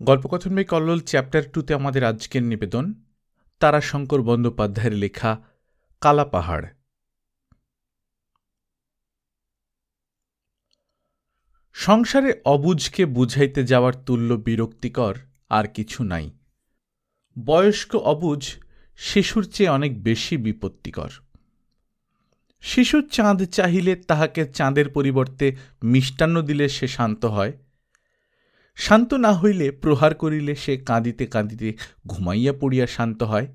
গল্পকথন by Kallol chapter 2তে আমাদের আজকের নিবেদন তারাশঙ্কর বন্দ্যোপাধ্যায়ের লেখা কালাপাহাড়। সংসারে অবুঝকে বুঝাইতে যাওয়ার তুল্য বিরক্তিকর আর কিছু নাই। বয়স্ক অবুঝ শিশুর চেয়ে অনেক বেশি বিপত্তিকর। শিশুর চাঁদ চাহিলে তাহাকে চাঁদের পরিবর্তে মিষ্টান্ন দিলে সে শান্ত হয়, শান্ত না হইলে প্রহার করিলে সে কাঁদিতে কাঁদিতে ঘুমাইয়া পড়িয়া শান্ত হয়।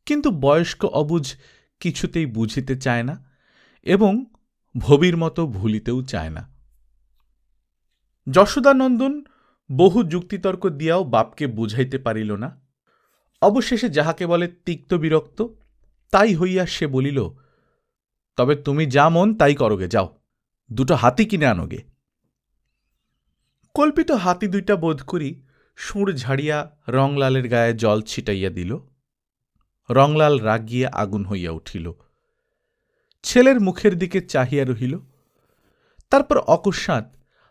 কিন্তু বয়স্ক অবুঝ কিছুতেই বুঝিতে চায় না এবং ভবির মতো ভুলিতেও চায় না। যশোদানন্দন বহু যুক্তিতর্ক দিয়াও বাপকে বুঝাইতে পারিল না। অবশেষে যাহাকে বলে তিক্ত বিরক্ত তাই হইয়া সে বলিল, তবে তুমি যা মন তাই করোগে, যাও দুটো হাতি কিনে আনোগে। কল্পিত হাতি দুইটা বোধ করি সুর ঝাড়িয়া রংলালের গায়ে জল ছিটাইয়া দিল। রংলাল রাগিয়া আগুন হইয়া উঠিল, ছেলের মুখের দিকে চাহিয়া রহিল। তারপর অকস্মাৎ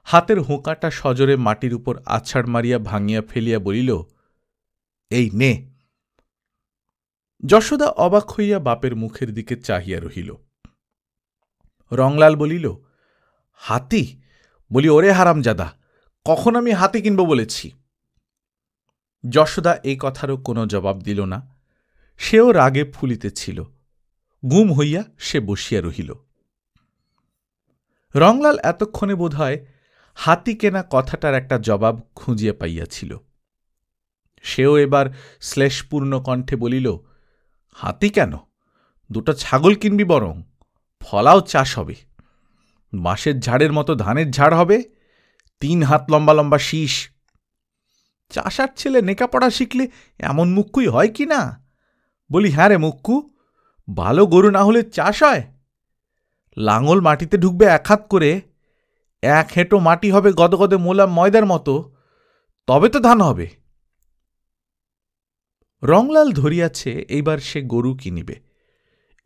হাতের হোঁকাটা সজোরে মাটির উপর আছাড় মারিয়া ভাঙিয়া ফেলিয়া বলিল, এই নে। যশোদা অবাক হইয়া বাপের মুখের দিকে চাহিয়া রহিল। রংলাল বলিল, হাতি? বলি, ওরে হারামজাদা, কখন আমি হাতি কিনব বলেছি? যশোদা এই কথারও কোনো জবাব দিল না। সেও রাগে ফুলিতেছিল। গুম হইয়া সে বসিয়া রহিল। রংলাল এতক্ষণে বোধহয় হাতি কেনা কথাটার একটা জবাব খুঁজিয়া পাইয়াছিল। সেও এবার শ্লেষপূর্ণ কণ্ঠে বলিল, হাতি কেন, দুটো ছাগল কিনবি, বরং ফলাও চাষ হবে, বাঁশের ঝাড়ের মতো ধানের ঝাড় হবে, 3 হাত লম্বা লম্বা শীষ। চাষার ছেলে নেকাপড়া শিখলে এমন মুক্কুই হয় কি না? বলি, হ্যাঁ রে মুক্কু, ভালো গরু না হলে চাষ হয়? লাঙল মাটিতে ঢুকবে 1 হাত করে, 1 হেঁটো মাটি হবে গদগদে মোলা ময়দার মতো, তবে তো ধান হবে। রংলাল ধরিয়াছে এইবার সে গরু কিনিবে।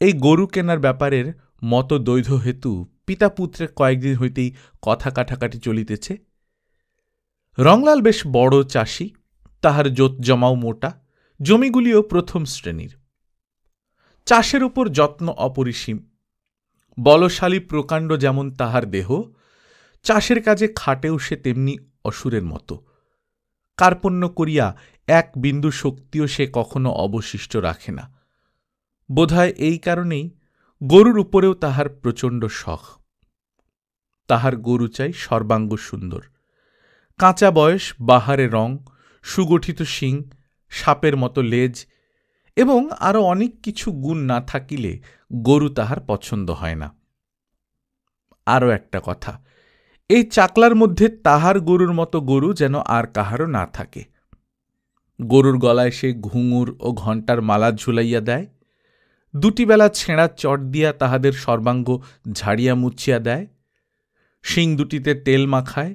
এই গরু কেনার ব্যাপারের মত দৈধ হেতু পিতা পুত্রের কয়েকদিন হইতেই কথা কাটাকাটি চলিতেছে। রংলাল বেশ বড় চাষি, তাহার জোত জমাও মোটা, জমিগুলিও প্রথম শ্রেণীর। চাষের উপর যত্ন অপরিসীম। বলশালী প্রকাণ্ড যেমন তাহার দেহ, চাষের কাজে খাটেও সে তেমনি অসুরের মতো। কার্পণ্য করিয়া 1 বিন্দু শক্তিও সে কখনো অবশিষ্ট রাখে না। বোধহয় এই কারণেই গরুর উপরেও তাহার প্রচণ্ড শখ। তাহার গরু চাই সর্বাঙ্গ সুন্দর, কাঁচা বয়স, বাহারে রং, সুগঠিত শিং, সাপের মতো লেজ এবং আরও অনেক কিছু গুণ না থাকিলে গরু তাহার পছন্দ হয় না। আরও একটা কথা, এই চাকলার মধ্যে তাহার গরুর মতো গরু যেন আর কাহারও না থাকে। গরুর গলায় সে ঘুঙুর ও ঘণ্টার মালা ঝুলাইয়া দেয়, 2টি বেলা ছেঁড়া চট দিয়া তাহাদের সর্বাঙ্গ ঝাড়িয়া মুছিয়া দেয়, শিং দুটিতে তেল মাখায়,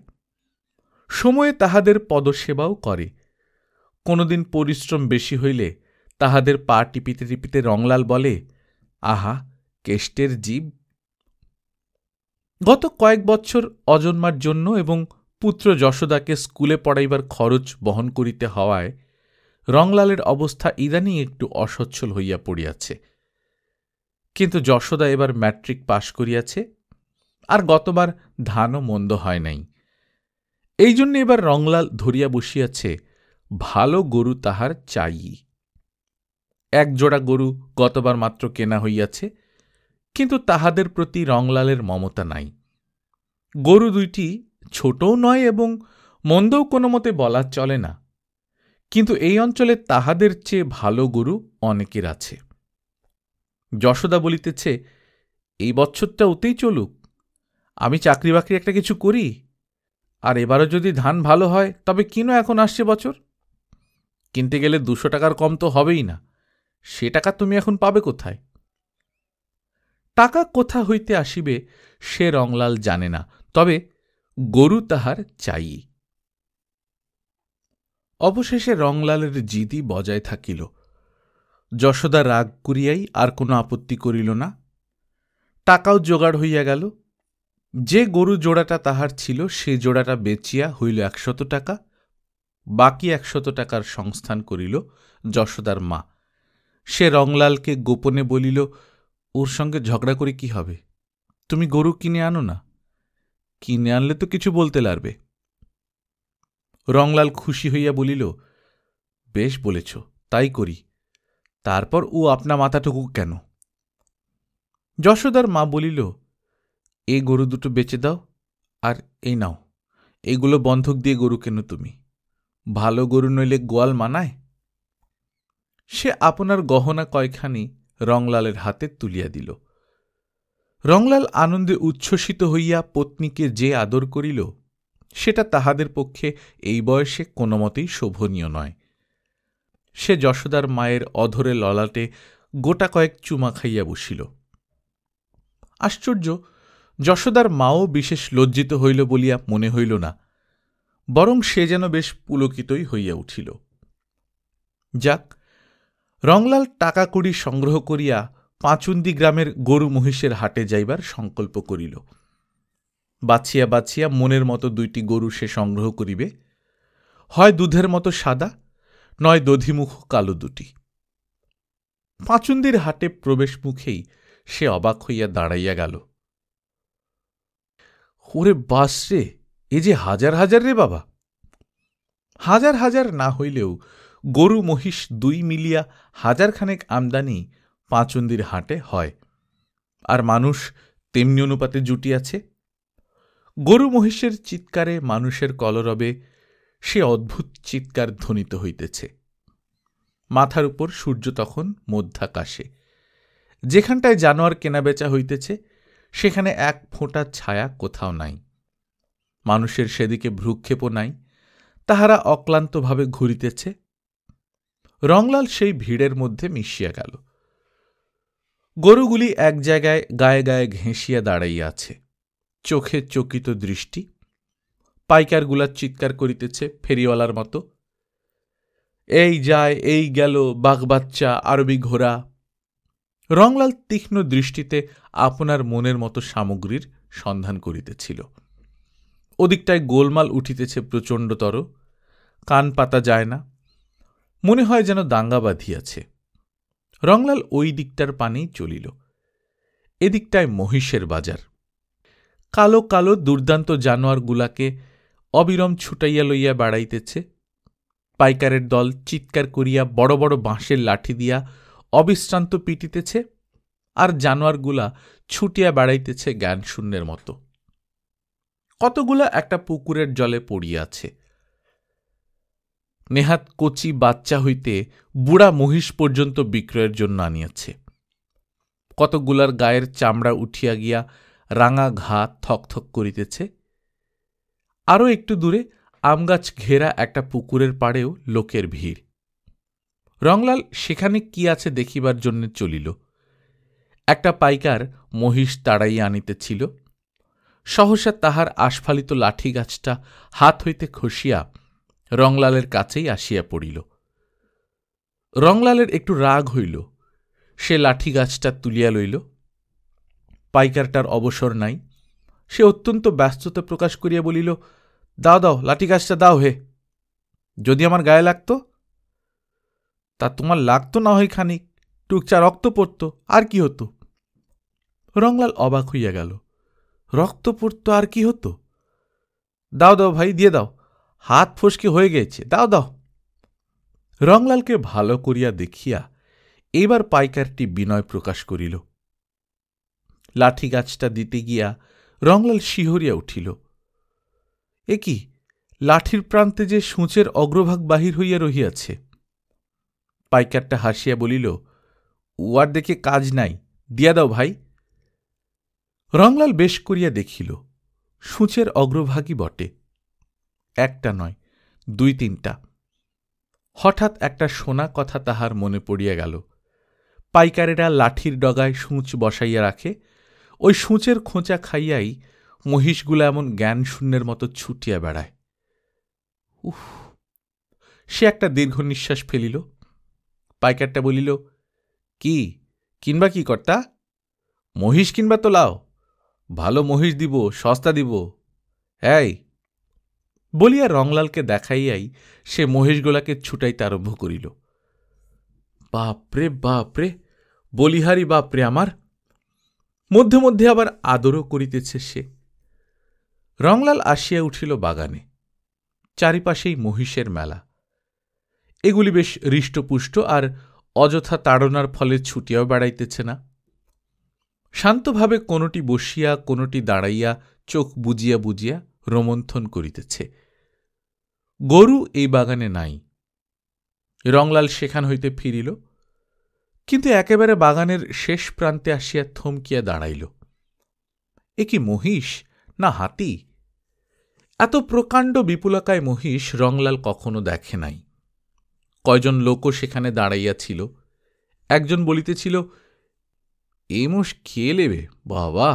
সময়ে তাহাদের পদসেবাও করে। কোনোদিন পরিশ্রম বেশি হইলে তাহাদের পা টিপিতে টিপিতে রংলাল বলে, আহা কেষ্টের জীব। গত কয়েক বৎসর অজন্মার জন্য এবং পুত্র যশোদাকে স্কুলে পড়াইবার খরচ বহন করিতে হওয়ায় রংলালের অবস্থা ইদানিং একটু অসচ্ছল হইয়া পড়িয়াছে। কিন্তু যশোদা এবার ম্যাট্রিক পাশ করিয়াছে, আর গতবার ধানও মন্দ হয় নাই। এই জন্য এবার রংলাল ধরিয়া বসিয়াছে ভালো গরু তাহার চাই। 1 জোড়া গরু গতবার মাত্র কেনা হইয়াছে, কিন্তু তাহাদের প্রতি রংলালের মমতা নাই। গরু 2টি ছোটও নয় এবং মন্দও কোনো মতে বলা চলে না, কিন্তু এই অঞ্চলে তাহাদের চেয়ে ভালো গরু অনেকের আছে। যশোদা বলিতেছে, এই বছরটা ওতেই চলুক, আমি চাকরি বাকরি একটা কিছু করি, আর এবারও যদি ধান ভালো হয় তবে কিনো, এখন আসছে বছর। কিনতে গেলে 200 টাকার কম তো হবেই না, সে টাকা তুমি এখন পাবে কোথায়? টাকা কোথা হইতে আসিবে সে রংলাল জানে না, তবে গরু তাহার চাই। অবশেষে রংলালের জিদি বজায় থাকিল। যশোদা রাগ করিয়াই আর কোনো আপত্তি করিল না। টাকাও জোগাড় হইয়া গেল। যে গরু জোড়াটা তাহার ছিল সে জোড়াটা বেচিয়া হইল 100 টাকা, বাকি 100 টাকার সংস্থান করিল যশোদার মা। সে রংলালকে গোপনে বলিল, ওর সঙ্গে ঝগড়া করে কি হবে, তুমি গরু কিনে আনো না, কিনে আনলে তো কিছু বলতে লাগবে। রংলাল খুশি হইয়া বলিল, বেশ বলেছ, তাই করি, তারপর ও আপনা মাথাটুকু কেন। যশোদার মা বলিল, এ গরু দুটো বেচে দাও, আর এই নাও, এগুলো বন্ধক দিয়ে গরু কেন তুমি, ভালো গরু নইলে গোয়াল মানায়। সে আপনার গহনা কয়খানি রংলালের হাতে তুলিয়া দিল। রংলাল আনন্দে উচ্ছ্বসিত হইয়া পত্নীকে যে আদর করিল, সেটা তাহাদের পক্ষে এই বয়সে কোনো মতেই শোভনীয় নয়। সে যশোদার মায়ের অধরে ললাটে গোটা কয়েক চুমা খাইয়া বসিল। আশ্চর্য, যশোদার মাও বিশেষ লজ্জিত হইল বলিয়া মনে হইল না, বরং সে যেন বেশ পুলকিতই হইয়া উঠিল। যাক, রংলাল টাকা কড়ি সংগ্রহ করিয়া পাঁচুন্দি গ্রামের গরু মহিষের হাটে যাইবার সংকল্প করিল। বাছিয়া বাছিয়া মনের মতো 2টি গরু সে সংগ্রহ করিবে, হয় দুধের মতো সাদা, নয় দধিমুখ কালো 2টি। পাঁচুন্দির হাটে প্রবেশ মুখেই সে অবাক হইয়া দাঁড়াইয়া গেল। ওরে বাস রে, এ যে হাজার হাজার রে বাবা! হাজার হাজার না হইলেও গরু মহিষ 2 মিলিয়া 1000 খানেক আমদানি পাঁচুন্দির হাটে হয়, আর মানুষ তেমনি অনুপাতে জুটিয়াছে। গরু মহিষের চিৎকারে মানুষের কলরবে সে অদ্ভুত চিৎকার ধ্বনিত হইতেছে। মাথার উপর সূর্য তখন মধ্যাকাশে। যেখানটায় জানোয়ার কেনাবেচা হইতেছে সেখানে এক ফোঁটা ছায়া কোথাও নাই। মানুষের সেদিকে ভ্রুক্ষেপও নাই, তাহারা অক্লান্তভাবে ঘুরিতেছে। রংলাল সেই ভিড়ের মধ্যে মিশিয়া গেল। গরুগুলি এক জায়গায় গায়ে গায়ে ঘেঁষিয়া দাঁড়াইয়া আছে, চোখে চকিত দৃষ্টি। পাইকারগুলা চিৎকার করিতেছে ফেরিওয়ালার মতো, এই যায়, এই গেল, বাঘবাচ্চা, আরবি ঘোড়া। রংলাল তীক্ষ্ণ দৃষ্টিতে আপনার মনের মতো সামগ্রীর সন্ধান করিতেছিল। ওদিকটায় গোলমাল উঠিতেছে প্রচণ্ডতর, কান পাতা যায় না, মনে হয় যেন দাঙ্গা বাঁধিয়াছে। রংলাল ওই দিকটার পানেই চলিল। এদিকটায় মহিষের বাজার। কালো কালো দুর্দান্ত জানোয়ারগুলাকে অবিরম ছুটাইয়া লইয়া বেড়াইতেছে। পাইকারের দল চিৎকার করিয়া বড় বড় বাঁশের লাঠি দিয়া অবিশ্রান্ত পিটিতেছে, আর জানোয়ারগুলা ছুটিয়া বেড়াইতেছে জ্ঞানশূন্যের মতো। কতগুলা একটা পুকুরের জলে পড়িয়াছে। নেহাত কচি বাচ্চা হইতে বুড়া মহিষ পর্যন্ত বিক্রয়ের জন্য আনিয়াছে। কতগুলার গায়ের চামড়া উঠিয়া গিয়া রাঙা ঘা থকথক করিতেছে। আরও একটু দূরে আমগাছ ঘেরা একটা পুকুরের পাড়েও লোকের ভিড়। রংলাল সেখানে কি আছে দেখিবার জন্য চলিল। একটা পাইকার মহিষ তাড়াইয়া আনিতেছিল। সহসা তাহার আস্ফালিত লাঠি গাছটা হাত হইতে খসিয়া রংলালের কাছেই আসিয়া পড়িল। রংলালের একটু রাগ হইল। সে লাঠি গাছটা তুলিয়া লইল। পাইকারটার অবসর নাই। সে অত্যন্ত ব্যস্ততা প্রকাশ করিয়া বলিল, দাও দাও, লাঠি গাছটা দাও হে। যদি আমার গায়ে লাগত? তা তোমার লাগতো না হয় খানিক, টুকচা রক্ত পড়ত, আর কি হতো? রংলাল অবাক হইয়া গেল। রক্ত পড়ত, আর কি হতো? দাও দাও ভাই, দিয়ে দাও, হাত ফসকে হয়ে গেছে, দাও দাও। রংলালকে ভালো করিয়া দেখিয়া এবার পাইকারটি বিনয় প্রকাশ করিল। লাঠি গাছটা দিতে গিয়া রংলাল শিহরিয়া উঠিল। এ কি, লাঠির প্রান্তে যে সূঁচের অগ্রভাগ বাহির হইয়া রহিয়াছে। পাইকারটা হাসিয়া বলিল, উয়ার দেখে কাজ নাই, দিয়া দাও ভাই। রংলাল বেশ করিয়া দেখিল, সূঁচের অগ্রভাগই বটে। একটা নয়, 2-3টা। হঠাৎ একটা শোনা কথা তাহার মনে পড়িয়া গেল। পাইকারেরা লাঠির ডগায় সূঁচ বসাইয়া রাখে, ওই সূঁচের খোঁচা খাইয়াই মহিষগুলা এমন জ্ঞানশূন্যের মতো ছুটিয়া বেড়ায়। উফ! সে একটা দীর্ঘ নিঃশ্বাস ফেলিল। পাইকারটা বলিল, কি কিনবা কি কর্তা? মহিষ কিনবা তো লাও, ভালো মহিষ দিব, সস্তা দিব। এই! বলিয়া রংলালকে দেখাইয়াই সে মহিষগোলাকে ছুটাইতে আরম্ভ করিল। বাপরে বাপরে, বলিহারি বাপরে আমার! মধ্যে মধ্যে আবার আদরও করিতেছে সে। রংলাল আসিয়া উঠিল বাগানে। চারিপাশেই মহিষের মেলা। এগুলি বেশ হৃষ্টপুষ্ট, আর অযথা তাড়নার ফলে ছুটিয়াও বেড়াইতেছে না। শান্তভাবে কোনটি বসিয়া কোনটি দাঁড়াইয়া চোখ বুজিয়া বুজিয়া রোমন্থন করিতেছে। গরু এই বাগানে নাই। রংলাল সেখান হইতে ফিরিল, কিন্তু একেবারে বাগানের শেষ প্রান্তে আসিয়া থমকিয়া দাঁড়াইল। এ কি মহিষ না হাতি? এত প্রকাণ্ড বিপুলাকায় মহিষ রংলাল কখনো দেখে নাই। কয়জন লোকও সেখানে দাঁড়াইয়াছিল। একজন বলিতেছিল, এ মোষ খেয়ে লেবে বাবা।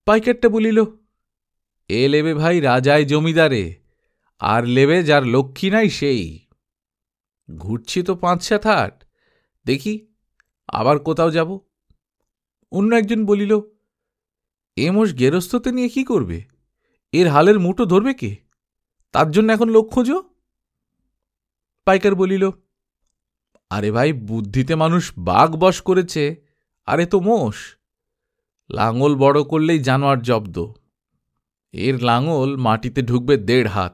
পাইকারটা বলিল, এ লেবে ভাই রাজায় জমিদারে, আর লেবে যার লক্ষ্মী নাই সেই। ঘুরছি তো ৫-৭ হাট, দেখি আবার কোথাও যাব। অন্য একজন বলিল, এ মোষ গেরস্ততে নিয়ে কি করবে? এর হালের মুঠো ধরবে কে? তার জন্য এখন লোক খোঁজো। পাইকার বলিল, আরে ভাই, বুদ্ধিতে মানুষ বাঘ বশ করেছে, আরে তো মোষ। লাঙল বড় করলেই জানোয়ার জব্দ। এর লাঙল মাটিতে ঢুকবে ১.৫ হাত।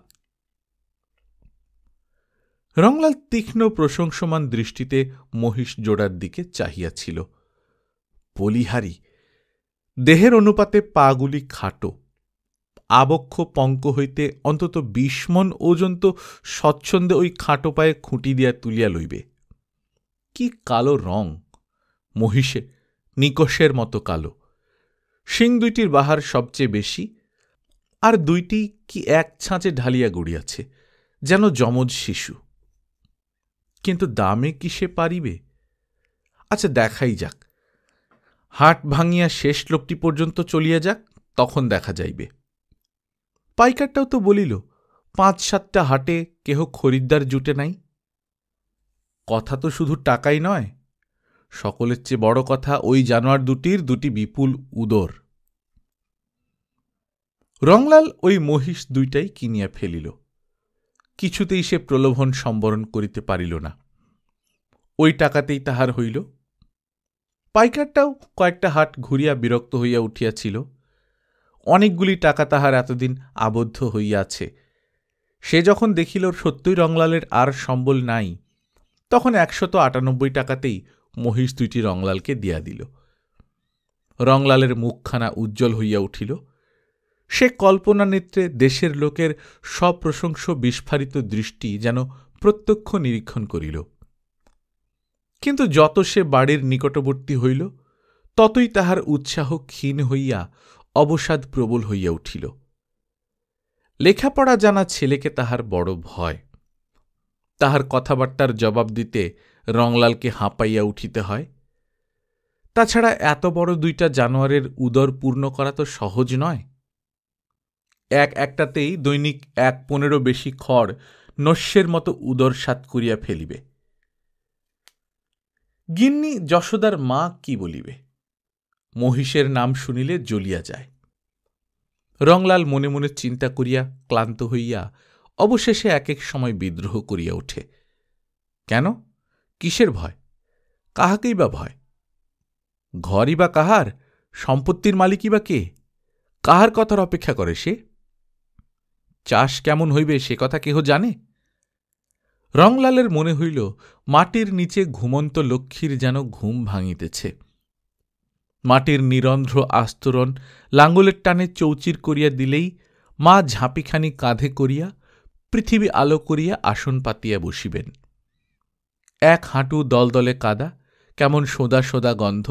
রংলাল তীক্ষ্ণ প্রশংসমান দৃষ্টিতে মহিষ জোড়ার দিকে চাহিয়াছিল। বলিহারি, দেহের অনুপাতে পাগুলি খাটো। আবক্ষ পঙ্ক হইতে অন্তত ২০ মণ ওজন তো স্বচ্ছন্দে ওই খাটো পায়ে খুঁটি দিয়া তুলিয়া লইবে। কি কালো রং! মহিষে নিকষের মতো কালো। শিং দুইটির বাহার সবচেয়ে বেশি, আর দুইটি কি এক ছাঁচে ঢালিয়া গড়িয়াছে, যেন যমজ শিশু। কিন্তু দামে কি সে পারিবে? আচ্ছা, দেখাই যাক। হাট ভাঙিয়া শেষ লোকটি পর্যন্ত চলিয়া যাক, তখন দেখা যাইবে। পাইকারটাও তো বলিল, ৫-৭টা হাটে কেহ খরিদ্দার জুটে নাই। কথা তো শুধু টাকাই নয়, সকলের চেয়ে বড় কথা ওই জানোয়ার দুটির ২টি বিপুল উদর। রংলাল ওই মহিষ ২টাই কিনিয়া ফেলিল। কিছুতেই সে প্রলোভন সম্বরণ করিতে পারিল না। ওই টাকাতেই তাহার হইল। পাইকারটাও কয়েকটা হাট ঘুরিয়া বিরক্ত হইয়া উঠিয়াছিল। অনেকগুলি টাকা তাহার এতদিন আবদ্ধ হইয়াছে। সে যখন দেখিল সত্যই রংলালের আর সম্বল নাই, তখন ১৯৮ টাকাতেই মহিষ ২টি রংলালকে দিয়া দিল। রংলালের মুখখানা উজ্জ্বল হইয়া উঠিল। সে কল্পনা নেত্রে দেশের লোকের সপ্রশংস বিস্ফারিত দৃষ্টি যেন প্রত্যক্ষ নিরীক্ষণ করিল। কিন্তু যত সে বাড়ির নিকটবর্তী হইল, ততই তাহার উৎসাহ ক্ষীণ হইয়া অবসাদ প্রবল হইয়া উঠিল। লেখাপড়া জানা ছেলেকে তাহার বড় ভয়। তাহার কথাবার্তার জবাব দিতে রংলালকে হাঁপাইয়া উঠিতে হয়। তাছাড়া এত বড় ২টা জানোয়ারের উদর পূর্ণ করা তো সহজ নয়। একটাতেই দৈনিক ১/১৫ বেশি খড় নস্যের মতো উদর সাৎ করিয়া ফেলিবে। গিন্নি যশোদার মা কি বলিবে? মহিষের নাম শুনিলে জ্বলিয়া যায়। রংলাল মনে মনে চিন্তা করিয়া ক্লান্ত হইয়া অবশেষে এক এক সময় বিদ্রোহ করিয়া ওঠে। কেন? কিসের ভয়? কাহাকেই বা ভয়? ঘরই বা কাহার? সম্পত্তির মালিকই বা কে? কাহার কথার অপেক্ষা করে সে? চাষ কেমন হইবে সে কথা কেহ জানে? রংলালের মনে হইল মাটির নিচে ঘুমন্ত লক্ষ্মীর যেন ঘুম ভাঙিতেছে। মাটির নিরন্ধ্র আস্তরণ লাঙ্গলের টানে চৌচির করিয়া দিলেই মা ঝাঁপিখানি কাঁধে করিয়া পৃথিবী আলো করিয়া আসন পাতিয়া বসিবেন। ১ হাঁটু দলদলে কাদা, কেমন সোদা সোদা গন্ধ।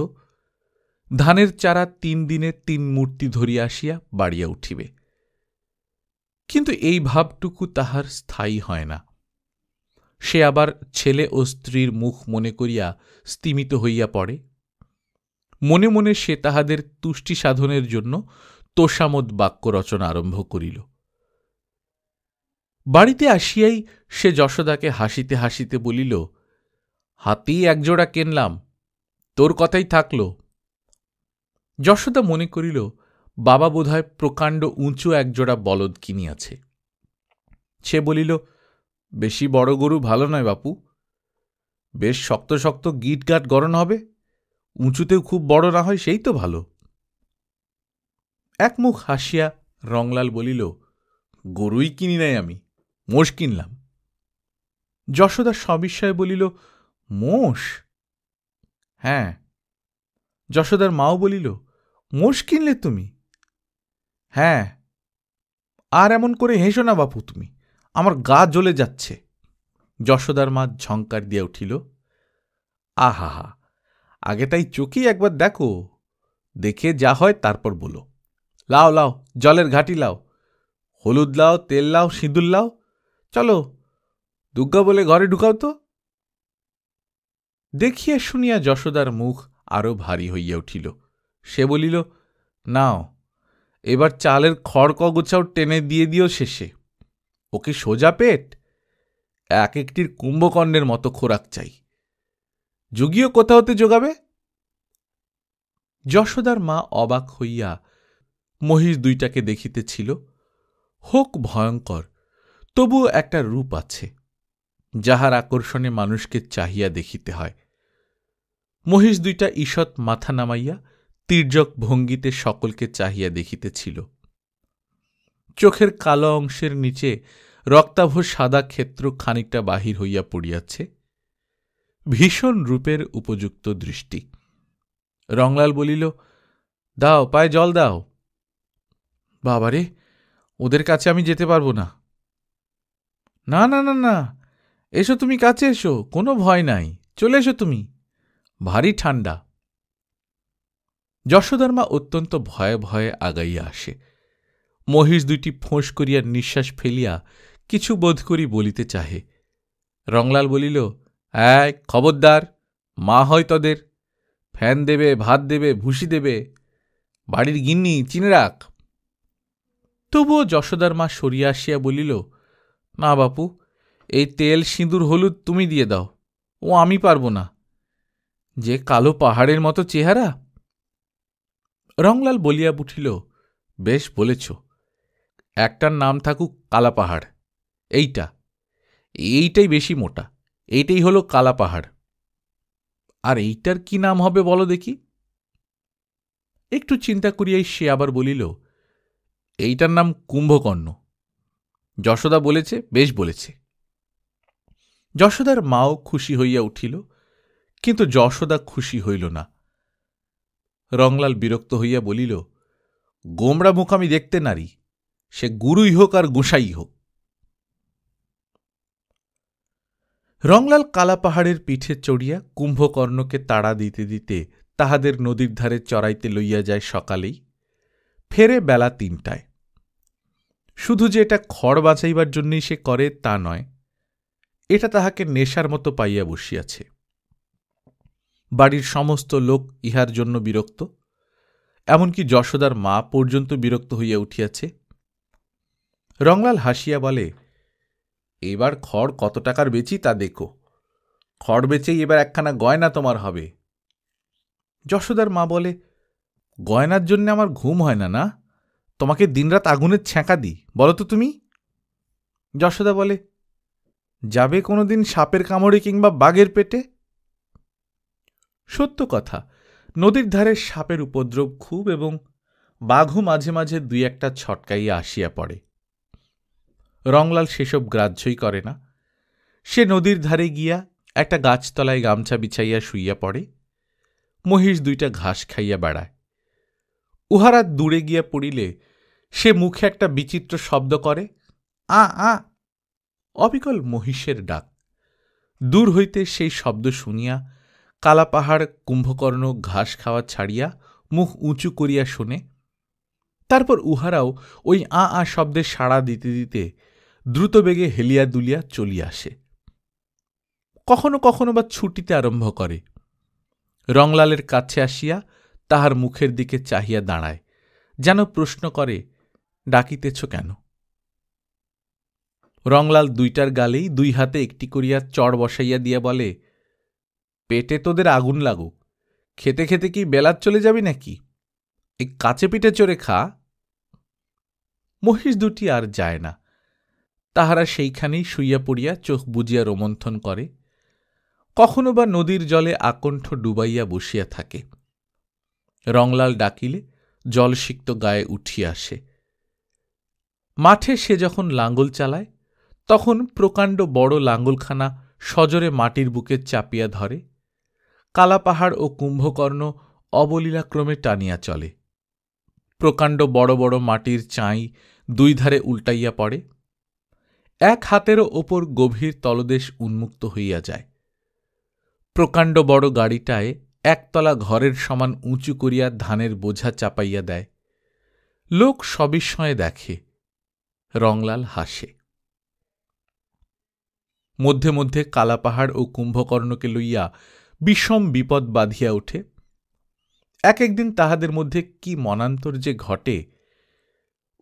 ধানের চারা ৩ দিনে ৩ মূর্তি ধরিয়া আসিয়া বাড়িয়া উঠিবে। কিন্তু এই ভাবটুকু তাহার স্থায়ী হয় না। সে আবার ছেলে ও স্ত্রীর মুখ মনে করিয়া স্তিমিত হইয়া পড়ে। মনে মনে সে তাহাদের তুষ্টি সাধনের জন্য তোষামোদ বাক্য রচনা আরম্ভ করিল। বাড়িতে আসিয়াই সে যশোদাকে হাসিতে হাসিতে বলিল, হাতি একজোড়া কিনলাম, তোর কথাই থাকল। যশোদা মনে করিল বাবা বোধহয় প্রকাণ্ড উঁচু একজোড়া বলদ কিনিয়াছে। সে বলিল, বেশি বড় গরু ভালো নয় বাপু, বেশ শক্ত শক্ত গিটগাট গড়ন হবে, উঁচুতেও খুব বড় না হয়, সেই তো ভালো। একমুখ হাসিয়া রংলাল বলিল, গরুই কিনি নাই আমি, মোষ কিনলাম। যশোদা সবিস্ময়ে বলিল, মোষ? হ্যাঁ। যশোদার মাও বলিল, মোষ কিনলে তুমি? হ্যাঁ। আর এমন করে হেসো না বাপু, তুমি, আমার গা জ্বলে যাচ্ছে। যশোদার মা ঝঙ্কার দিয়া উঠিল, আহা হা, আগে তাই চোখেই একবার দেখো, দেখে যা হয় তারপর বলো। লাও লাও, জলের ঘাটি লাও, হলুদ লাও, তেল লাও, সিঁদুর লাও, চলো দুর্গা বলে ঘরে ঢুকাও তো। দেখিয়া শুনিয়া যশোদার মুখ আরো ভারী হইয়া উঠিল। সে বলিল, নাও, এবার চালের খড় কগোছাও টেনে দিয়ে দিও শেষে। ওকে সোজা পেট, এক একটির কুম্ভকর্ণের মতো খোরাক চাই, যুগীয় কোথা হতে যোগাবে? যশোদার মা অবাক হইয়া মহিষ দুইটাকে দেখিতেছিল। হোক ভয়ঙ্কর, তবুও একটা রূপ আছে, যাহার আকর্ষণে মানুষকে চাহিয়া দেখিতে হয়। মহিষ দুইটা ঈষৎ মাথা নামাইয়া তির্যক ভঙ্গিতে সকলকে চাহিয়া দেখিতেছিল। চোখের কালো অংশের নিচে রক্তাভ সাদা ক্ষেত্র খানিকটা বাহির হইয়া পড়িয়াছে। ভীষণ রূপের উপযুক্ত দৃষ্টি। রংলাল বলিল, দাও, পায়ে জল দাও। বাবারে, ওদের কাছে আমি যেতে পারবো না। না না না না, এসো তুমি, কাছে এসো, কোনো ভয় নাই, চলে এসো তুমি, ভারী ঠান্ডা। যশোদার মা অত্যন্ত ভয়ে ভয়ে আগাইয়া আসে। মহিষ দুইটি ফোঁস করিয়া নিঃশ্বাস ফেলিয়া কিছু বোধ করি বলিতে চাহে। রংলাল বলিল, খবরদার, মা হয় তোদের, ফ্যান দেবে, ভাত দেবে, ভুসি দেবে, বাড়ির গিন্নি, চিনে রাখ। তবুও যশোদার মা সরিয়া আসিয়া বলিল, না বাপু, এই তেল সিঁদুর হলুদ তুমি দিয়ে দাও, ও আমি পারব না, যে কালো পাহাড়ের মতো চেহারা। রংলাল বলিয়া উঠিল, বেশ বলেছ, একটার নাম থাকুক কালা পাহাড়, এইটাই বেশি মোটা, এইটাই হলো কালা পাহাড়। আর এইটার কি নাম হবে বলো দেখি? একটু চিন্তা করিয়াই সে আবার বলিল, এইটার নাম কুম্ভকর্ণ। যশোদা বলেছে, বেশ বলেছে। যশোদার মাও খুশি হইয়া উঠিল, কিন্তু যশোদা খুশি হইল না। রংলাল বিরক্ত হইয়া বলিল, গোমরা মুখ আমি দেখতে নারি, সে গুরুই হোক আর গোসাই হোক। রংলাল কালা পাহাড়ের পিঠে চড়িয়া কুম্ভকর্ণকে তাড়া দিতে দিতে তাহাদের নদীর ধারে চড়াইতে লইয়া যায় সকালেই, ফেরে বেলা ৩টায়। শুধু যে এটা খড় বাঁচাইবার জন্যই সে করে তা নয়, এটা তাহাকে নেশার মতো পাইয়া বসিয়াছে। বাড়ির সমস্ত লোক ইহার জন্য বিরক্ত, এমনকি যশোদার মা পর্যন্ত বিরক্ত হইয়া উঠিয়াছে। রংলাল হাসিয়া বলে, এবার খড় কত টাকার বেচি তা দেখো, খড় বেচেই এবার একখানা গয়না তোমার হবে। যশোদার মা বলে, গয়নার জন্য আমার ঘুম হয় না, না তোমাকে দিনরাত আগুনের ছ্যাঁকা দিই, বলো তো তুমি? যশোদা বলে, যাবে কোনোদিন সাপের কামড়ে কিংবা বাঘের পেটে? সত্য কথা, নদীর ধারে সাপের উপদ্রব খুব, এবং বাঘও মাঝে মাঝে দুই একটা ছটকাইয়া আসিয়া পড়ে। রংলাল সেসব গ্রাহ্যই করে না। সে নদীর ধারে গিয়া একটা গাছতলায় গামছা বিছাইয়া শুইয়া পড়ে। মহিষ দুইটা ঘাস খাইয়া বেড়ায়। উহারা দূরে গিয়া পড়িলে সে মুখে একটা বিচিত্র শব্দ করে, আ আ, অবিকল মহিষের ডাক। দূর হইতে সেই শব্দ শুনিয়া কালা পাহাড় কুম্ভকর্ণ ঘাস খাওয়া ছাড়িয়া মুখ উঁচু করিয়া শোনে। তারপর উহারাও ওই আ আ শব্দে সাড়া দিতে দিতে দ্রুতবেগে হেলিয়া দুলিয়া চলিয়া আসে। কখনো কখনো বা ছুটিতে আরম্ভ করে। রংলালের কাছে আসিয়া তাহার মুখের দিকে চাহিয়া দাঁড়ায়, যেন প্রশ্ন করে, ডাকিতেছ কেন? রংলাল দুইটার গালেই দুই হাতে একটি করিয়া চড় বসাইয়া দিয়া বলে, পেটে তোদের আগুন লাগুক, খেতে খেতে কি বেলাত চলে যাবি নাকি? এই কাছে পিঠে চড়ে খা। মহিষ দুটি আর যায় না। তাহারা সেইখানেই শুইয়া পড়িয়া চোখ বুজিয়া রোমন্থন করে, কখনো বা নদীর জলে আকণ্ঠ ডুবাইয়া বসিয়া থাকে। রংলাল ডাকিলে জলসিক্ত গায়ে উঠিয়া আসে। মাঠে সে যখন লাঙ্গল চালায় তখন প্রকাণ্ড বড় লাঙ্গলখানা সজোরে মাটির বুকে চাপিয়া ধরে, কালাপাহাড় ও কুম্ভকর্ণ অবলীলাক্রমে টানিয়া চলে। প্রকাণ্ড বড় বড় মাটির চাঁই দুই ধারে উল্টাইয়া পড়ে, এক হাতেরও ওপর গভীর তলদেশ উন্মুক্ত হইয়া যায়। প্রকাণ্ড বড় গাড়িটায় একতলা ঘরের সমান উঁচু করিয়া ধানের বোঝা চাপাইয়া দেয়। লোক সবিস্ময়ে দেখে, রংলাল হাসে। মধ্যে মধ্যে কালাপাহাড় ও কুম্ভকর্ণকে লইয়া বিষম বিপদ বাঁধিয়া ওঠে। এক একদিন তাহাদের মধ্যে কি মনান্তর যে ঘটে,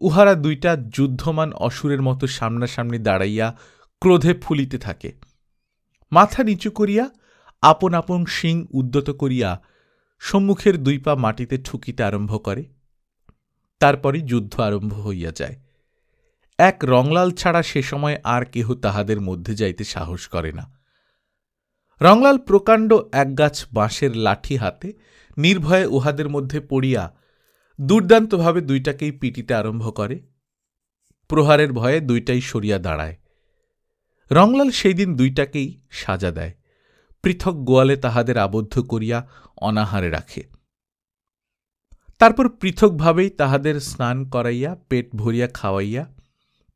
উহারা দুইটা যুদ্ধমান অসুরের মতো সামনাসামনি দাঁড়াইয়া ক্রোধে ফুলিতে থাকে। মাথা নিচু করিয়া আপন আপন শিং উদ্যত করিয়া সম্মুখের দুই পা মাটিতে ঠুকিতে আরম্ভ করে। তারপরই যুদ্ধ আরম্ভ হইয়া যায়। এক রংলাল ছাড়া সে সময় আর কেহ তাহাদের মধ্যে যাইতে সাহস করে না। রংলাল প্রকাণ্ড একগাছ বাঁশের লাঠি হাতে নির্ভয়ে উহাদের মধ্যে পড়িয়া দুর্দান্তভাবে দুইটাকেই পিটিতে আরম্ভ করে। প্রহারের ভয়ে দুইটাই সরিয়া দাঁড়ায়। রংলাল সেই দিন দুইটাকেই সাজা দেয়, পৃথক গোয়ালে তাহাদের আবদ্ধ করিয়া অনাহারে রাখে। তারপর পৃথকভাবেই তাহাদের স্নান করাইয়া পেট ভরিয়া খাওয়াইয়া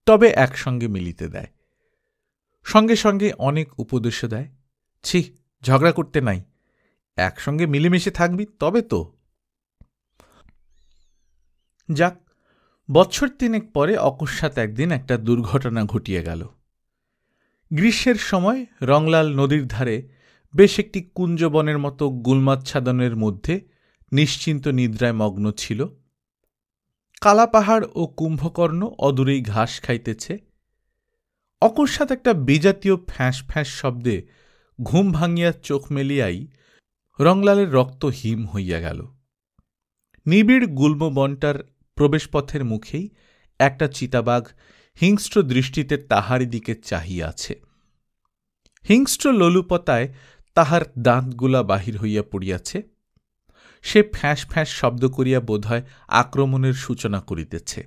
তবে একসঙ্গে মিলিতে দেয়। সঙ্গে সঙ্গে অনেক উপদেশও দেয়, ছি, ঝগড়া করতে নাই, একসঙ্গে মিলেমিশে থাকবি তবে তো। যাক, বৎসর তিনেক পরে অকস্মাৎ একদিন একটা দুর্ঘটনা ঘটিয়া গেল। গ্রীষ্মের সময় রংলাল নদীর ধারে বেশ একটি কুঞ্জবনের মতো গুল্মাচ্ছাদনের মধ্যে নিশ্চিন্ত নিদ্রায় মগ্ন ছিল। কালাপাহাড় ও কুম্ভকর্ণ অদূরেই ঘাস খাইতেছে। অকস্মাৎ একটা বিজাতীয় ফ্যাঁস ফ্যাঁস শব্দে ঘুম ভাঙিয়া চোখ মেলিয়াই রংলালের রক্ত হিম হইয়া গেল। নিবিড় গুল্মবনটার প্রবেশপথের মুখেই একটা চিতাবাঘ হিংস্র দৃষ্টিতে তাহারই দিকে চাহিয়া আছে। হিংস্র লোলুপতায় তাহার দাঁতগুলা বাহির হইয়া পড়িয়াছে। সে ফ্যাঁস ফ্যাঁস শব্দ করিয়া বোধহয় আক্রমণের সূচনা করিতেছে।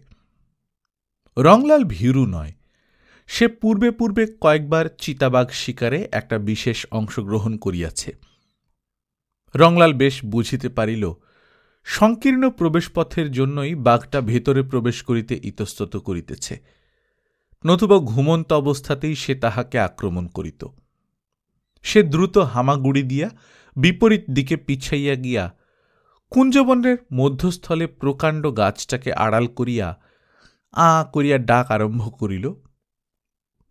রংলাল ভীরু নয়, সে পূর্বে পূর্বে কয়েকবার চিতাবাঘ শিকারে একটা বিশেষ অংশগ্রহণ করিয়াছে। রংলাল বেশ বুঝিতে পারিল সংকীর্ণ প্রবেশপথের জন্যই বাঘটা ভেতরে প্রবেশ করিতে ইতস্তত করিতেছে, নতুবা ঘুমন্ত অবস্থাতেই সে তাহাকে আক্রমণ করিত। সে দ্রুত হামাগুড়ি দিয়া বিপরীত দিকে পিছাইয়া গিয়া কুঞ্জবনের মধ্যস্থলে প্রকাণ্ড গাছটাকে আড়াল করিয়া আ করিয়া ডাক আরম্ভ করিল।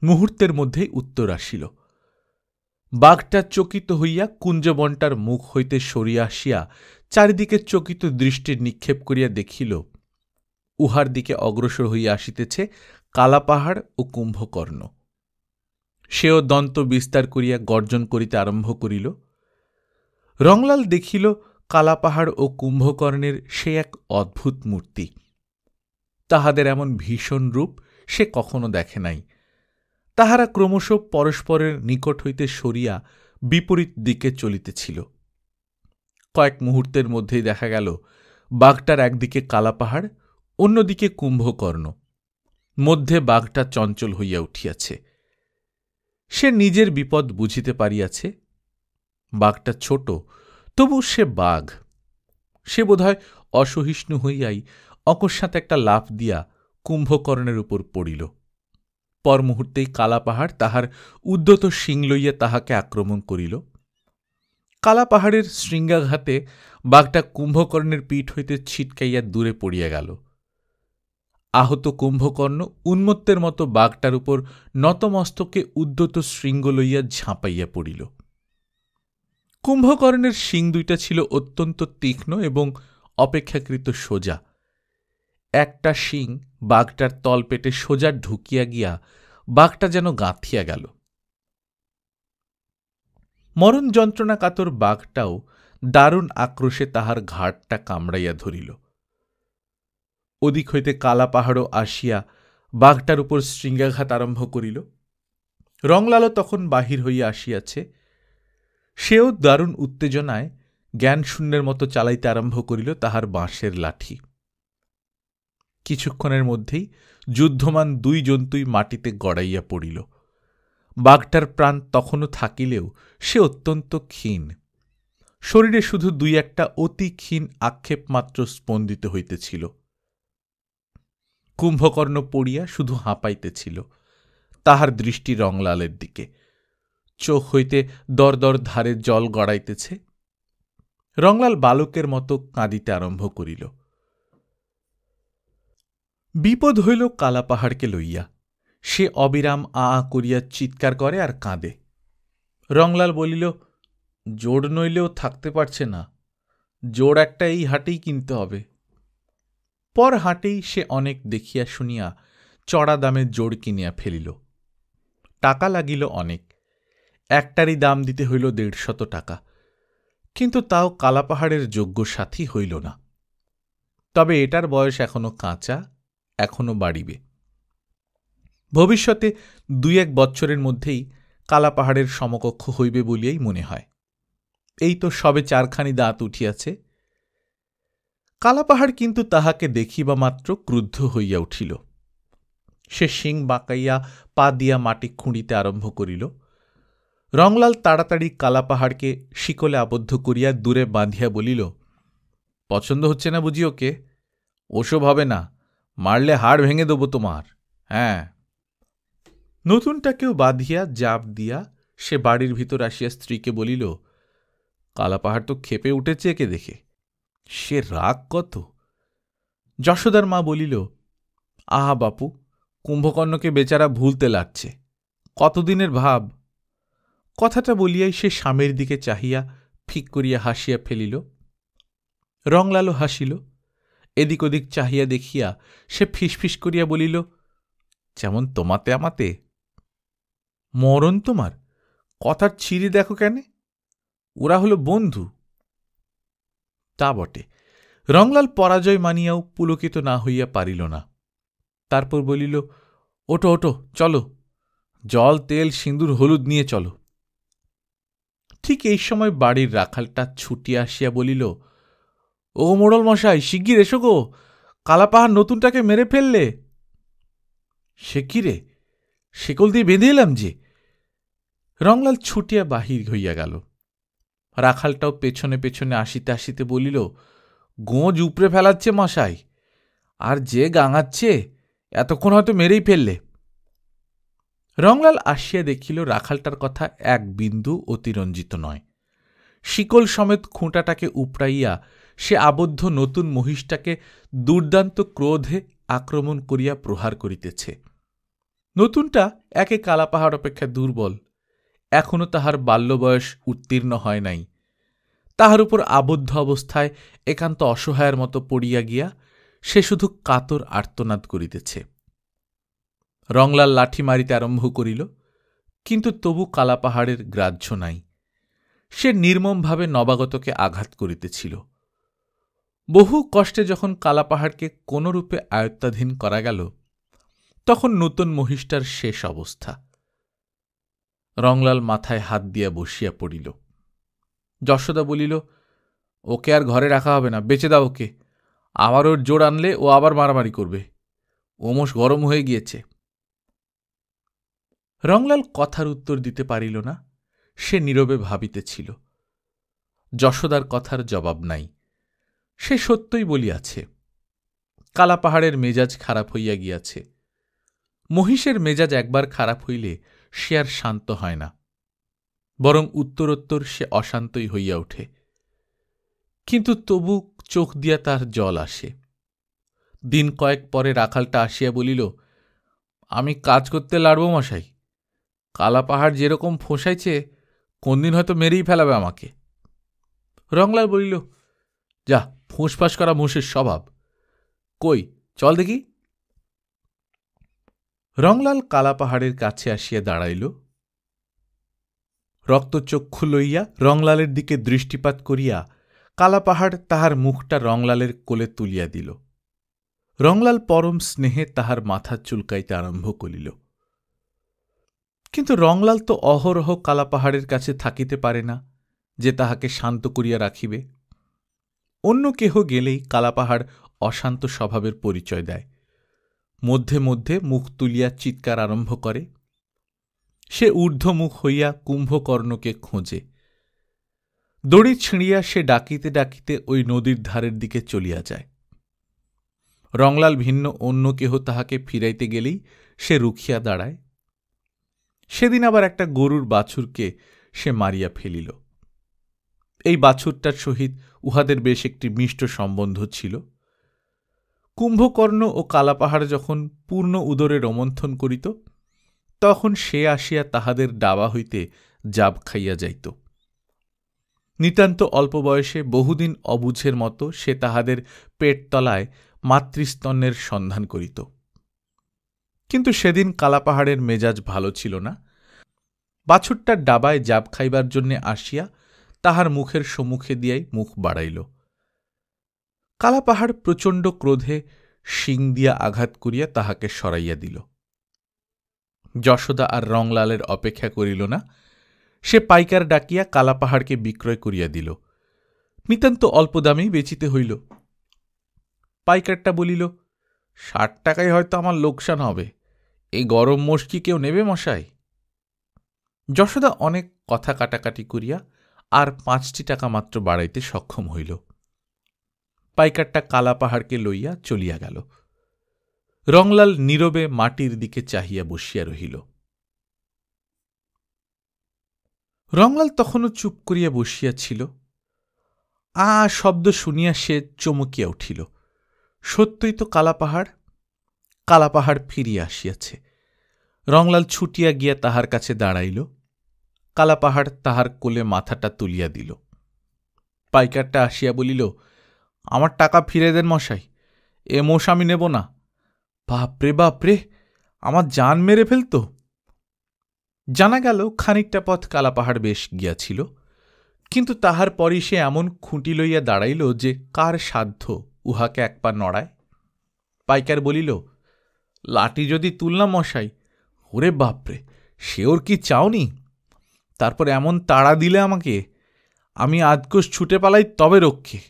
মুহূর্তের মধ্যেই উত্তর আসিল। বাঘটা চকিত হইয়া কুঞ্জবনটার মুখ হইতে সরিয়া আসিয়া চারিদিকে চকিত দৃষ্টি নিক্ষেপ করিয়া দেখিল উহার দিকে অগ্রসর হইয়া আসিতেছে কালাপাহাড় ও কুম্ভকর্ণ। সেও দন্ত বিস্তার করিয়া গর্জন করিতে আরম্ভ করিল। রংলাল দেখিল কালাপাহাড় ও কুম্ভকর্ণের সে এক অদ্ভুত মূর্তি। তাহাদের এমন ভীষণ রূপ সে কখনো দেখে নাই। তাহারা ক্রমশ পরস্পরের নিকট হইতে সরিয়া বিপরীত দিকে চলিতেছিল। কয়েক মুহূর্তের মধ্যেই দেখা গেল বাঘটার একদিকে কালাপাহাড়, অন্যদিকে কুম্ভকর্ণ, মধ্যে বাঘটা চঞ্চল হইয়া উঠিয়াছে। সে নিজের বিপদ বুঝিতে পারিয়াছে। বাঘটা ছোট, তবু সে বাঘ। সে বোধহয় অসহিষ্ণু হইয়াই অকস্মাৎ একটা লাফ দিয়া কুম্ভকর্ণের উপর পড়িল। পর মুহূর্তেই কালাপাহাড় তাহার উদ্যত শিং লইয়া তাহাকে আক্রমণ করিল। কালাপাহাড়ের শৃঙ্গাঘাতে বাঘটা কুম্ভকর্ণের পিঠ হইতে ছিটকাইয়া দূরে পড়িয়া গেল। আহত কুম্ভকর্ণ উন্মত্তের মতো বাঘটার উপর নতমস্তকে উদ্যত শৃঙ্গ লইয়া ঝাঁপাইয়া পড়িল। কুম্ভকর্ণের শিং দুইটা ছিল অত্যন্ত তীক্ষ্ণ এবং অপেক্ষাকৃত সোজা। একটা শিং বাঘটার তলপেটে সোজা ঢুকিয়া গিয়া বাঘটা যেন গাঁথিয়া গেল। মরণ যন্ত্রণা কাতর বাঘটাও দারুণ আক্রোশে তাহার ঘাড়টা কামড়াইয়া ধরিল। ওদিক হইতে কালাপাহাড়ও আসিয়া বাঘটার উপর শৃঙ্গাঘাত আরম্ভ করিল। রংলালও তখন বাহির হইয়া আসিয়াছে। সেও দারুণ উত্তেজনায় জ্ঞানশূন্যের মতো চালাইতে আরম্ভ করিল তাহার বাঁশের লাঠি। কিছুক্ষণের মধ্যেই যুদ্ধমান দুই জন্তুই মাটিতে গড়াইয়া পড়িল। বাঘটার প্রাণ তখনও থাকিলেও সে অত্যন্ত ক্ষীণ। শরীরে শুধু দুই একটা অতি ক্ষীণ আক্ষেপ মাত্র স্পন্দিত হইতেছিল। কুম্ভকর্ণ পড়িয়া শুধু হাঁপাইতেছিল। তাহার দৃষ্টি রংলালের দিকে। চোখ হইতে দরদর ধারে জল গড়াইতেছে। রংলাল বালকের মতো কাঁদিতে আরম্ভ করিল। বিপদ হইল কালাপাহাড়কে লইয়া। সে অবিরাম আ করিয়া চিৎকার করে আর কাঁদে। রংলাল বলিল, জোড় নইলেও থাকতে পারছে না, জোড় একটা এই হাটেই কিনতে হবে। পর হাটেই সে অনেক দেখিয়া শুনিয়া চড়া দামে জোড় কিনিয়া ফেলিল। টাকা লাগিল অনেক। একটারই দাম দিতে হইল 150 টাকা। কিন্তু তাও কালাপাহাড়ের যোগ্য সাথী হইল না। তবে এটার বয়স এখনো কাঁচা, এখনো বাড়িবে। ভবিষ্যতে 2-1 বৎসরের মধ্যেই কালাপাহাড়ের সমকক্ষ হইবে বলিয়াই মনে হয়। এই তো সবে 4খানি দাঁত উঠিয়াছে। কালাপাহাড় কিন্তু তাহাকে দেখিবা মাত্র ক্রুদ্ধ হইয়া উঠিল। সে শিং বাঁকাইয়া পা দিয়া মাটি খুঁড়িতে আরম্ভ করিল। রংলাল তাড়াতাড়ি কালাপাহাড়কে শিকলে আবদ্ধ করিয়া দূরে বাঁধিয়া বলিল, পছন্দ হচ্ছে না বুঝি ওকে? ওসব হবে না, মারলে হাড় ভেঙে দেব তোমার। হ্যাঁ। নতুনটাকেও বাঁধিয়া জাপ দিয়া সে বাড়ির ভিতর আসিয়া স্ত্রীকে বলিল, কালাপাহাড় তো ক্ষেপে উঠেছে একে দেখে, সে রাগ কত। যশোদার মা বলিল, আহা বাপু, কুম্ভকর্ণকে বেচারা ভুলতে লাগছে, কতদিনের ভাব। কথাটা বলিয়াই সে স্বামীর দিকে চাহিয়া ফিক করিয়া হাসিয়া ফেলিল। রংলালও হাসিল। এদিক ওদিক চাহিয়া দেখিয়া সে ফিসফিস করিয়া বলিল, যেমন তোমাতে আমাতে। মরণ তোমার, কথার ছিঁড়ি দেখো কেন? ওরা হলো বন্ধু। তা বটে। রংলাল পরাজয় মানিয়াও পুলকিত না হইয়া পারিল না। তারপর বলিল, ওটো ওটো, চলো, জল তেল সিঁদুর হলুদ নিয়ে চলো। ঠিক এই সময় বাড়ির রাখালটা ছুটিয়া আসিয়া বলিল, ও মোড়ল মশাই, শিগগির এসো গো, কালাপাহাড় নতুনটাকে মেরে ফেললে। সে কি রে, শেকল দিয়ে বেঁধে এলাম যে। রংলাল ছুটিয়া বাহির হইয়া গেল। রাখালটাও পেছনে পেছনে আসিতে আসিতে বলিল, গোঁজ উপড়ে ফেলাচ্ছে মশাই, আর যে গাঙাচ্ছে এতক্ষণ হয়তো মেরেই ফেললে। রংলাল আসিয়া দেখিল রাখালটার কথা এক বিন্দু অতিরঞ্জিত নয়। শিকল সমেত খুঁটাটাকে উপড়াইয়া সে আবদ্ধ নতুন মহিষটাকে দুর্দান্ত ক্রোধে আক্রমণ করিয়া প্রহার করিতেছে। নতুনটা একে কালাপাহাড় অপেক্ষা দুর্বল, এখনো তাহার বাল্যবয়স উত্তীর্ণ হয় নাই। তাহার উপর আবদ্ধ অবস্থায় একান্ত অসহায়ের মতো পড়িয়া গিয়া সে শুধু কাতর আর্তনাদ করিতেছে। রংলাল লাঠি মারিতে আরম্ভ করিল, কিন্তু তবু কালাপাহাড়ের গ্রাহ্য নাই। সে নির্মমভাবে নবাগতকে আঘাত করিতেছিল। বহু কষ্টে যখন কালাপাহাড়কে কোনরূপে আয়ত্তাধীন করা গেল, তখন নতুন মহিষটার শেষ অবস্থা। রংলাল মাথায় হাত দিয়া বসিয়া পড়িল। যশোদা বলিল, ওকে আর ঘরে রাখা হবে না, বেচে দাও ওকে। আবার ওর জোর আনলে ও আবার মারামারি করবে, ওমোষ গরম হয়ে গিয়েছে। রংলাল কথার উত্তর দিতে পারিল না। সে নীরবে ভাবিতেছিল। যশোদার কথার জবাব নাই। সে সত্যই বলিয়াছে, কালাপাহাড়ের মেজাজ খারাপ হইয়া গিয়াছে। মহিষের মেজাজ একবার খারাপ হইলে সে আর শান্ত হয় না, বরং উত্তরোত্তর সে অশান্তই হইয়া ওঠে। কিন্তু তবু চোখ দিয়া তার জল আসে। দিন কয়েক পরে রাখালটা আসিয়া বলিল, আমি কাজ করতে লাড়ব মশাই, কালাপাহাড় যেরকম ফোঁসাইছে কোনদিন হয়তো মেরেই ফেলাবে আমাকে। রংলাল বলিল, যা, ফুঁসফাঁস করা মোষের স্বভাব, কই চল দেখি। রংলাল কালাপাহাড়ের কাছে আসিয়া দাঁড়াইল। রক্তচক্ষু লইয়া রংলালের দিকে দৃষ্টিপাত করিয়া কালাপাহাড় তাহার মুখটা রংলালের কোলে তুলিয়া দিল। রংলাল পরম স্নেহে তাহার মাথা চুলকাইতে আরম্ভ করিল। কিন্তু রংলাল তো অহরহ কালাপাহাড়ের কাছে থাকিতে পারে না যে তাহাকে শান্ত করিয়া রাখিবে। অন্য কেহ গেলেই কালাপাহাড় অশান্ত স্বভাবের পরিচয় দেয়, মধ্যে মধ্যে মুখ তুলিয়া চিৎকার আরম্ভ করে। সে ঊর্ধ্বমুখ হইয়া কুম্ভকর্ণকে খোঁজে। দড়ি ছিঁড়িয়া সে ডাকিতে ডাকিতে ওই নদীর ধারের দিকে চলিয়া যায়। রংলাল ভিন্ন অন্য কেহ তাহাকে ফিরাইতে গেলেই সে রুখিয়া দাঁড়ায়। সেদিন আবার একটা গরুর বাছুরকে সে মারিয়া ফেলিল। এই বাছুরটার সহিত উহাদের বেশ একটি মিষ্ট সম্বন্ধ ছিল। কুম্ভকর্ণ ও কালাপাহাড় যখন পূর্ণ উদরে রোমন্থন করিত, তখন সে আসিয়া তাহাদের ডাবা হইতে জাব খাইয়া যাইত। নিতান্ত অল্প বয়সে বহুদিন অবুঝের মতো সে তাহাদের পেটতলায় মাতৃস্তন্যের সন্ধান করিত। কিন্তু সেদিন কালাপাহাড়ের মেজাজ ভালো ছিল না। বাছুরটার ডাবায় জাব খাইবার জন্যে আসিয়া তাহার মুখের সম্মুখে দিয়াই মুখ বাড়াইল। কালাপাহাড় প্রচণ্ড ক্রোধে শিং দিয়া আঘাত করিয়া তাহাকে সরাইয়া দিল। যশোদা আর রংলালের অপেক্ষা করিল না, সে পাইকার ডাকিয়া কালাপাহাড়কে বিক্রয় করিয়া দিল। নিতান্ত অল্প দামেই বেচিতে হইল। পাইকারটা বলিল, ৬০ টাকায় হয়তো আমার লোকসান হবে, এই গরম মোষ কি কেউ নেবে মশাই? যশোদা অনেক কথা কাটাকাটি করিয়া আর ৫টি টাকা মাত্র বাড়াইতে সক্ষম হইল। পাইকারটা কালাপাহাড়কে লইয়া চলিয়া গেল। রংলাল নীরবে মাটির দিকে চাহিয়া বসিয়া রহিল। রংলাল তখনও চুপ করিয়া বসিয়াছিল। শব্দ শুনিয়া সে চমকিয়া উঠিল। সত্যই তো কালাপাহাড়। কালাপাহাড় ফিরিয়া আসিয়াছে। রংলাল ছুটিয়া গিয়া তাহার কাছে দাঁড়াইল। কালাপাহাড় তাহার কোলে মাথাটা তুলিয়া দিল। পাইকারটা আসিয়া বলিল, আমার টাকা ফিরে দেন মশাই, এ মোষ আমি নেব না। বাপরে বাপরে, আমার জান মেরে ফেলত। জানা গেল খানিকটা পথ কালাপাহাড় বেশ গিয়াছিল, কিন্তু তাহার পরই সে এমন খুঁটি লইয়া দাঁড়াইল যে কার সাধ্য উহাকে এক পা নড়ায়। পাইকার বলিল, লাঠি যদি তুললাম মশাই। ওরে বাপরে, সে ওর কি চাওনি? তারপর এমন তাড়া দিলে আমাকে, আমি আধকোষ ছুটে পালাই তবে রক্ষে।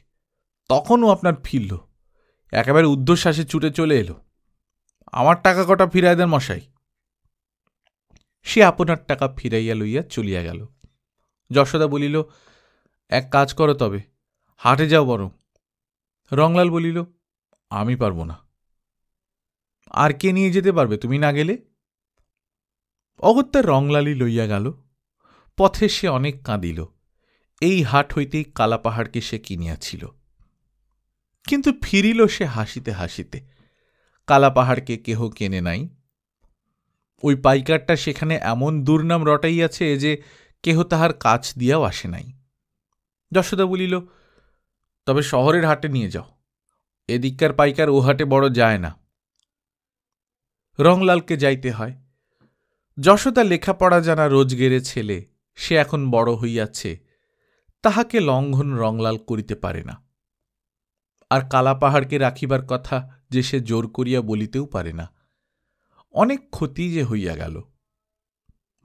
তখনও আপনার ফিরল, একেবারে ঊর্ধ্বশ্বাসে ছুটে চলে এলো। আমার টাকা কটা ফিরাই দেন মশাই। সে আপনার টাকা ফিরাইয়া লইয়া চলিয়া গেল। যশোদা বলিল, এক কাজ করো তবে, হাটে যাও বরং। রংলাল বলিল, আমি পারব না। আর কে নিয়ে যেতে পারবে তুমি না গেলে? অগত্যা রংলালই লইয়া গেল। পথে সে অনেক কাঁদিল। এই হাট হইতেই কালাপাহাড়কে সে কিনিয়াছিল। কিন্তু ফিরিল সে হাসিতে হাসিতে। কালাপাহাড়কে কেহ কেনে নাই। ওই পাইকারটা সেখানে এমন দুর্নাম রটাইয়াছে যে কেহ তাহার কাছ দিয়াও আসে নাই। যশোদা বলিল, তবে শহরের হাটে নিয়ে যাও, এদিককার পাইকার ও হাটে বড় যায় না। রংলালকে যাইতে হয়। যশোদা লেখাপড়া জানা রোজগেরে ছেলে, সে এখন বড় হইয়াছে, তাহাকে লঙ্ঘন রংলাল করিতে পারে না। আর কালাপাহাড়কে রাখিবার কথা যে সে জোর করিয়া বলিতেও পারে না। অনেক ক্ষতি যে হইয়া গেল।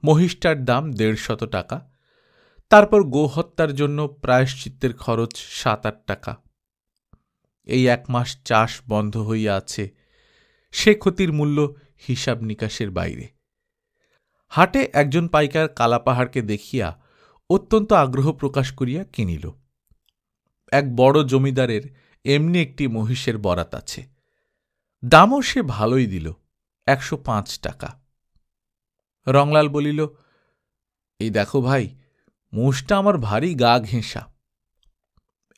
মহিষটার দাম ১৫০ টাকা, তারপর গোহত্যার জন্য প্রায়শ্চিত্তের খরচ ৭-৮ টাকা। এই ১ মাস চাষ বন্ধ হইয়া আছে, সে ক্ষতির মূল্য হিসাব নিকাশের বাইরে। হাটে একজন পাইকার কালাপাহাড়কে দেখিয়া অত্যন্ত আগ্রহ প্রকাশ করিয়া কিনিল। এক বড় জমিদারের এমনি একটি মহিষের বরাত আছে। দামও সে ভালোই দিল, ১০৫ টাকা। রংলাল বলিল, এই দেখো ভাই, মোষটা আমার ভারী গা ঘেঁষা।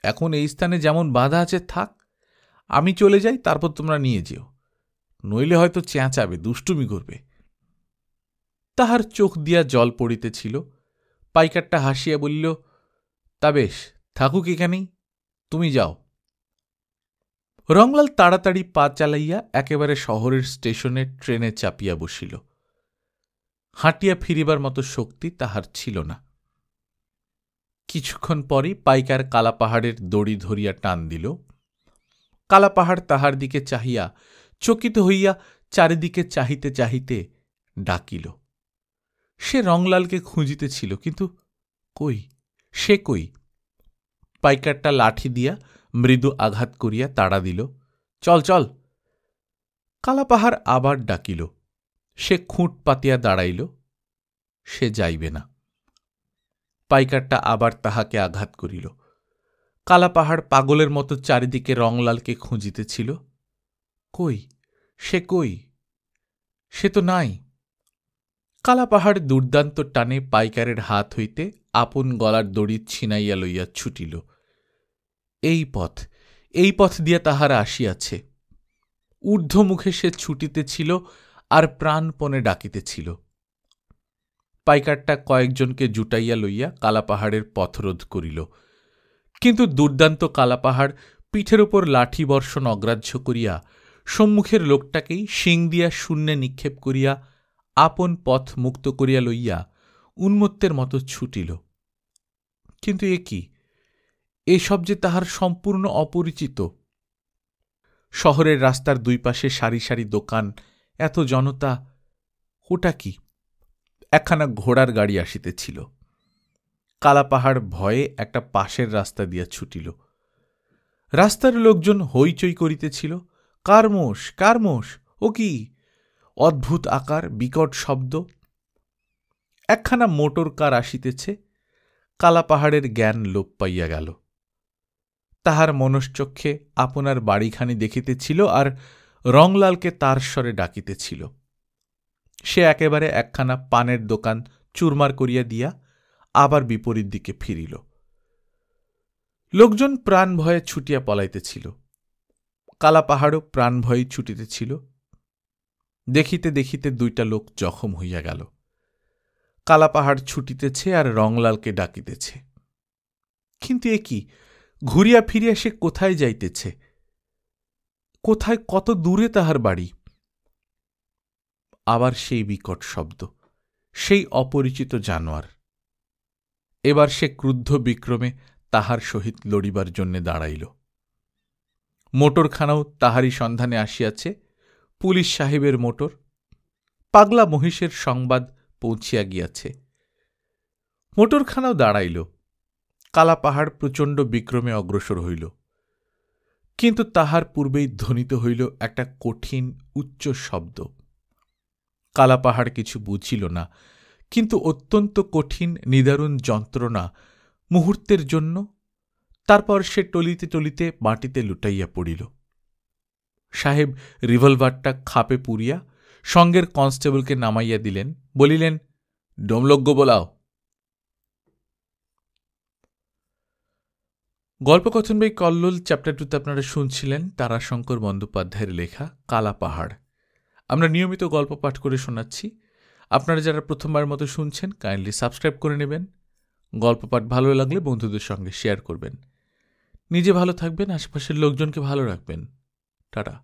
এখন এই স্থানে যেমন বাধা আছে থাক, আমি চলে যাই, তারপর তোমরা নিয়ে যেও, নইলে হয়তো চেঁচাবে, দুষ্টুমি করবে। তাহার চোখ দিয়া জল পড়িতেছিল। পাইকারটা হাসিয়া বলিল, তা বেশ, থাকুক এখানেই, তুমি যাও। রংলাল তাড়াতাড়ি পা চালাইয়া একেবারে শহরের স্টেশনে ট্রেনে চাপিয়া বসিল। হাঁটিয়া ফিরিবার মতো শক্তি তাহার ছিল না। কিছুক্ষণ পরই পাইকার কালাপাহাড়ের দড়ি ধরিয়া টান দিল। কালা পাহাড় তাহার দিকে চাহিয়া চকিত হইয়া চারিদিকে চাহিতে চাহিতে ডাকিল। সে রংলালকে খুঁজিতেছিল, কিন্তু কই, সে কই? পাইকারটা লাঠি দিয়া মৃদু আঘাত করিয়া তাড়া দিল, চল চল। কালা পাহাড় আবার ডাকিল। সে খুঁট পাতিয়া দাঁড়াইল, সে যাইবে না। পাইকারটা আবার তাহাকে আঘাত করিল। কালা পাহাড় পাগলের মতো চারিদিকে রংলালকে খুঁজিতেছিল, কই, সে কই? সে তো নাই। কালা পাহাড় দুর্দান্ত টানে পাইকারের হাত হইতে আপন গলার দড়ি ছিনাইয়া লইয়া ছুটিল। এই পথ দিয়া তাহারা আসিয়াছে। ঊর্ধ্বমুখে সে ছুটিতেছিল আর প্রাণপণে ডাকিতেছিল। পাইকারটা কয়েকজনকে জুটাইয়া লইয়া কালা পাহাড়ের পথরোধ করিল, কিন্তু দুর্দান্ত কালা পাহাড় পিঠের ওপর লাঠি বর্ষণ অগ্রাহ্য করিয়া সম্মুখের লোকটাকেই শিং দিয়া শূন্যে নিক্ষেপ করিয়া আপন পথ মুক্ত করিয়া লইয়া উন্মত্তের মতো ছুটিল। কিন্তু এ কি? এসব যে তাহার সম্পূর্ণ অপরিচিত। শহরের রাস্তার দুই পাশে সারি সারি দোকান, এত জনতা, ওটা কি? একখানা ঘোড়ার গাড়ি আসিতেছিল। কালা পাহাড় ভয়ে একটা পাশের রাস্তা দিয়া ছুটিল। রাস্তার লোকজন হইচই করিতেছিল, কারমোষ কারমোষ, ও কি অদ্ভুত আকার, বিকট শব্দ। একখানা মোটর কার আসিতেছে। কালা পাহাড়ের জ্ঞান লোপ পাইয়া গেল। তাহার মনশ্চক্ষে আপনার বাড়িখানি দেখিতেছিল আর রংলালকে তার স্বরে ডাকিতেছিল। সে একেবারে একখানা পানের দোকান চুরমার করিয়া দিয়া আবার বিপরীত দিকে ফিরিল। লোকজন প্রাণ ভয়ে ছুটিয়া পলাইতেছিল। কালা পাহাড়ও প্রাণ ভয়ে ছুটিতেছিল। দেখিতে দেখিতে দুইটা লোক জখম হইয়া গেল। কালা পাহাড় ছুটিতেছে আর রংলালকে ডাকিতেছে। কিন্তু এ কি? ঘুরিয়া ফিরিয়া সে কোথায় যাইতেছে? কোথায়, কত দূরে তাহার বাড়ি? আবার সেই বিকট শব্দ, সেই অপরিচিত জানোয়ার। এবার সে ক্রুদ্ধ বিক্রমে তাহার সহিত লড়িবার জন্যে দাঁড়াইল। মোটরখানাও তাহারই সন্ধানে আসিয়াছে, পুলিশ সাহেবের মোটর। পাগলা মহিষের সংবাদ পৌঁছিয়া গিয়াছে। মোটরখানাও দাঁড়াইল। কালা পাহাড় প্রচণ্ড বিক্রমে অগ্রসর হইল। কিন্তু তাহার পূর্বেই ধ্বনিত হইল একটা কঠিন উচ্চ শব্দ। কালা পাহাড় কিছু বুঝিল না, কিন্তু অত্যন্ত কঠিন নিদারুণ যন্ত্রণা মুহূর্তের জন্য। তারপর সে টলিতে টলিতে মাটিতে লুটাইয়া পড়িল। সাহেব রিভলভারটা খাপে পুরিয়া সঙ্গের কনস্টেবলকে নামাইয়া দিলেন, বলিলেন, ডোমলজ্ঞ বোলাও। গল্পকথন বই কল্লোল চ্যাপ্টার 2তে আপনারা শুনছিলেন তারাশঙ্কর বন্দ্যোপাধ্যায়ের লেখা কালা পাহাড়। আমরা নিয়মিত গল্প পাঠ করে শোনাচ্ছি। আপনারা যারা প্রথমবার মতো শুনছেন, কাইন্ডলি সাবস্ক্রাইব করে নেবেন। গল্প পাঠ ভালো লাগলে বন্ধুদের সঙ্গে শেয়ার করবেন। নিজে ভালো থাকবেন, আশেপাশের লোকজনকে ভালো রাখবেন। টাটা।